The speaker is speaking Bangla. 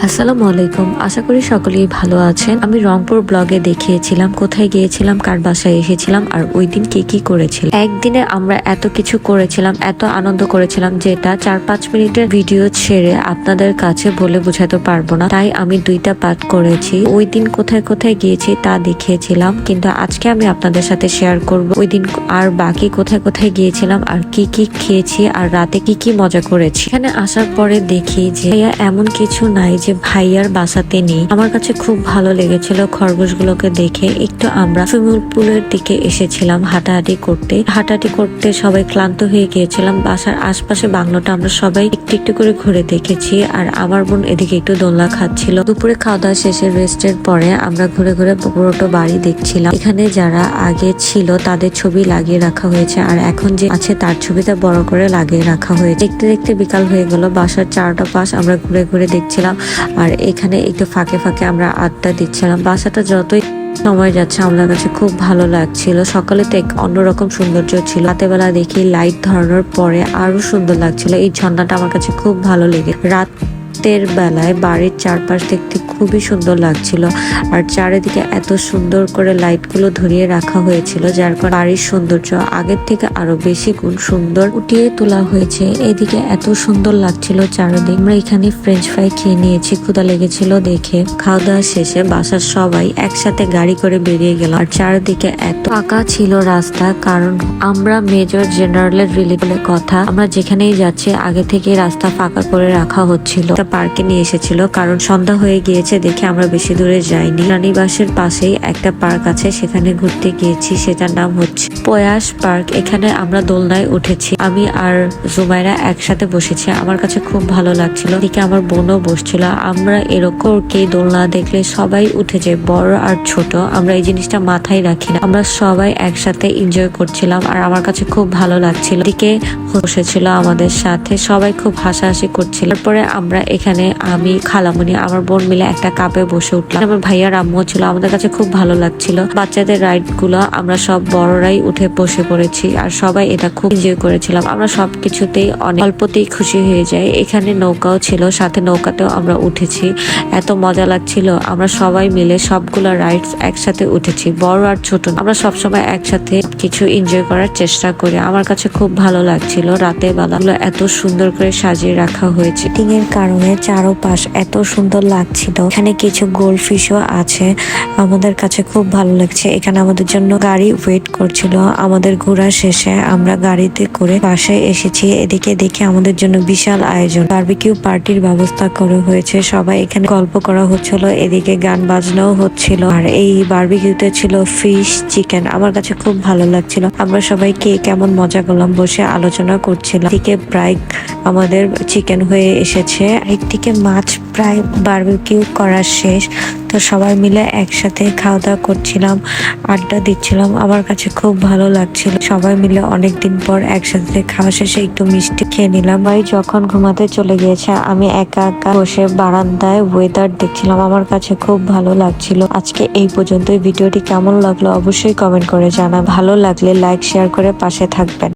আসসালামু আলাইকুম। আশা করি সকলেই ভালো আছেন। আমি রংপুর ব্লগে দেখিয়েছিলাম কোথায় গিয়েছিলাম, কার বাসায় এসেছিলাম আর ওই দিন কি করেছিলাম। একদিনে আমরা এত কিছু করেছিলাম, এত আনন্দ করেছিলাম যেটা 4-5 মিনিটের ভিডিও ছেড়ে আপনাদের কাছে বলে বোঝাতে পারবো না। তাই আমি 2টা পার্ট করেছি। ওই দিন কোথায় গিয়েছি তা দেখিয়েছিলাম, কিন্তু আজকে আমি আপনাদের সাথে শেয়ার করব ওই দিন আর বাকি কোথায় গিয়েছিলাম আর কি খেয়েছি আর রাতে কি মজা করেছি। এখানে আসার পরে দেখি যে এমন কিছু নাই যে ভাইয়ার বাসাতে নেই। আমার কাছে খুব ভালো লেগেছিল খরগোশগুলোকে দেখে। একটু আমরা সুইমিং পুলের দিকে এসেছিলাম হাঁটাহাঁটি করতে সবাই ক্লান্ত হয়ে গিয়েছিলাম। বাসার আশপাশে বাংলোটা আমরা সবাই একটু করে ঘুরে দেখেছি। আর আমার বোন এদিকে একটু দোলনা খাচ্ছিল। দুপুরে খাওয়া দাওয়া শেষে রেস্টের পরে আমরা ঘুরে পুরোটা বাড়ি দেখছিলাম। এখানে যারা আগে ছিল তাদের ছবি লাগিয়ে রাখা হয়েছে, আর এখন যে আছে তার ছবিটা বড় করে লাগিয়ে রাখা হয়েছে। দেখতে বিকাল হয়ে গেল। বাসার চারটা পাশ আমরা ঘুরে দেখছিলাম, আর এখানে একটু ফাঁকে আমরা আড্ডা দিচ্ছিলাম। বাসাটা যতই সময় যাচ্ছে আমাদের কাছে খুব ভালো লাগছিল। সকালে তো এক অন্যরকম সৌন্দর্য ছিল, রাতের বেলা দেখি লাইট ধরানোর পরে আরো সুন্দর লাগছিল। এই ঝর্ণাটা আমার কাছে খুব ভালো লেগে। রাতের বেলায় বাড়ির চারপাশ দেখতে খুবই সুন্দর লাগছিল, আর চারিদিকে এত সুন্দর করে লাইটগুলো ধরিয়ে রাখা হয়েছিল, যার কারণে বাড়ির সৌন্দর্য আগের থেকে আরো বেশি গুণ সুন্দর ফুটিয়ে তোলা হয়েছে। এদিকে এত সুন্দর লাগছিল চারিদিক। আমরা এখানে ফ্রেঞ্চ ফ্রাই খেয়ে নিয়েছি, ক্ষুধা লেগেছিল দেখে। খাওয়া দাওয়া শেষে বাসার সবাই একসাথে গাড়ি করে বেরিয়ে গেল। আর চারিদিকে এত ফাঁকা ছিল রাস্তা, কারণ আমরা মেজর জেনারেলের রিলিফ বলে কথা, আমরা যেখানেই যাচ্ছি আগে থেকে রাস্তা ফাঁকা করে রাখা হচ্ছিল। পার্কে নিয়ে এসেছিল, কারণ সন্ধ্যা হয়ে গিয়েছে দেখে আমরা বেশি দূরে যাইনি। রানীবাসের পাশেই একটা পার্ক আছে, সেখানে ঘুরতে গিয়েছি। সেটার নাম হচ্ছে পয়াস পার্ক। এখানে আমরা দোলনায় উঠেছি। আমি আর জুমাইরা একসাথে বসেছি। আমার কাছে খুব ভালো লাগছিল। এদিকে আমার বোনও বসছিল। আমরা এরকম দোলনা দেখলে সবাই উঠে যায়, বড় আর ছোট। আমরা এই জিনিসটা মাথায় রাখি না, আমরা সবাই একসাথে এনজয় করছিলাম, আর আমার কাছে খুব ভালো লাগছিল। এদিকে বসেছিল আমাদের সাথে, সবাই খুব হাসাহাসি করছিল। তারপরে আমরা এখানে আমি খালামণি আমার বোন মিলে একটা কাপে বসে উঠলাম। আমার ভাইয়ার আম্মু ছিল। আমাদের কাছে খুব ভালো লাগছিল। বাচ্চাদের রাইড গুলো আমরা সব বড়রাই উঠে বসে পড়েছি, আর সবাই এটা খুব এনজয় করেছিলাম। আমরা সবকিছুতেই অনেক অল্পতেই খুশি হয়ে যাই। এখানে নৌকাও ছিল, সাথে নৌকাতেও আমরা উঠেছি। এত মজা লাগছিল। আমরা সবাই মিলে সবগুলো রাইডস একসাথে উঠেছি, বড় আর ছোট। আমরা সবসময় একসাথে কিছু এনজয় করার চেষ্টা করি। আমার কাছে খুব ভালো লাগছিল। রাতের বেলাগুলো এত সুন্দর করে সাজিয়ে রাখা হয়েছে। টিনের কারণে চারপাশ এত সুন্দর লাগছিল। এখানে কিছু গোল্ডফিশও আছে। আমাদের কাছে খুব ভালো লাগছে। এখানে আমাদের জন্য গাড়ি ওয়েট করছিল। আমাদের ঘোরা শেষে আমরা গাড়িতে করে বাসায় এসেছি। এদিকে দেখে আমাদের জন্য বিশাল আয়োজন, বারবিকিউ পার্টির ব্যবস্থা করা হয়েছে। সবাই এখানে গল্প করা হচ্ছিল, এদিকে গান বাজনাও হচ্ছিল। আর এই বারবিকিউতে ছিল ফিশ, চিকেন। আমার কাছে খুব ভালো লাগছিল। আমরা সবাই কে কেমন মজা করলাম বসে আলোচনা করছিলাম। এদিকে প্রায় আমাদের চিকেন হয়ে এসেছে, একদিকে মাছ প্রায় বারবিকিউ করা শেষ। তো সবাই মিলে একসাথে খাওয়া দাওয়া করছিলাম, আড্ডা দিচ্ছিলাম। আমার কাছে খুব ভালো লাগছিল। সবাই মিলে অনেকদিন পর একসাথে খাওয়া শেষে একটু মিষ্টি খেয়ে নিলাম। ভাই যখন ঘুমাতে চলে গিয়েছে, আমি একা বসে বারান্দায় ওয়েদার দেখছিলাম। আমার কাছে খুব ভালো লাগছিল। আজকে এই পর্যন্তই। ভিডিওটি কেমন লাগলো অবশ্যই কমেন্ট করে জানা। ভালো লাগলে লাইক শেয়ার করে পাশে থাকবেন।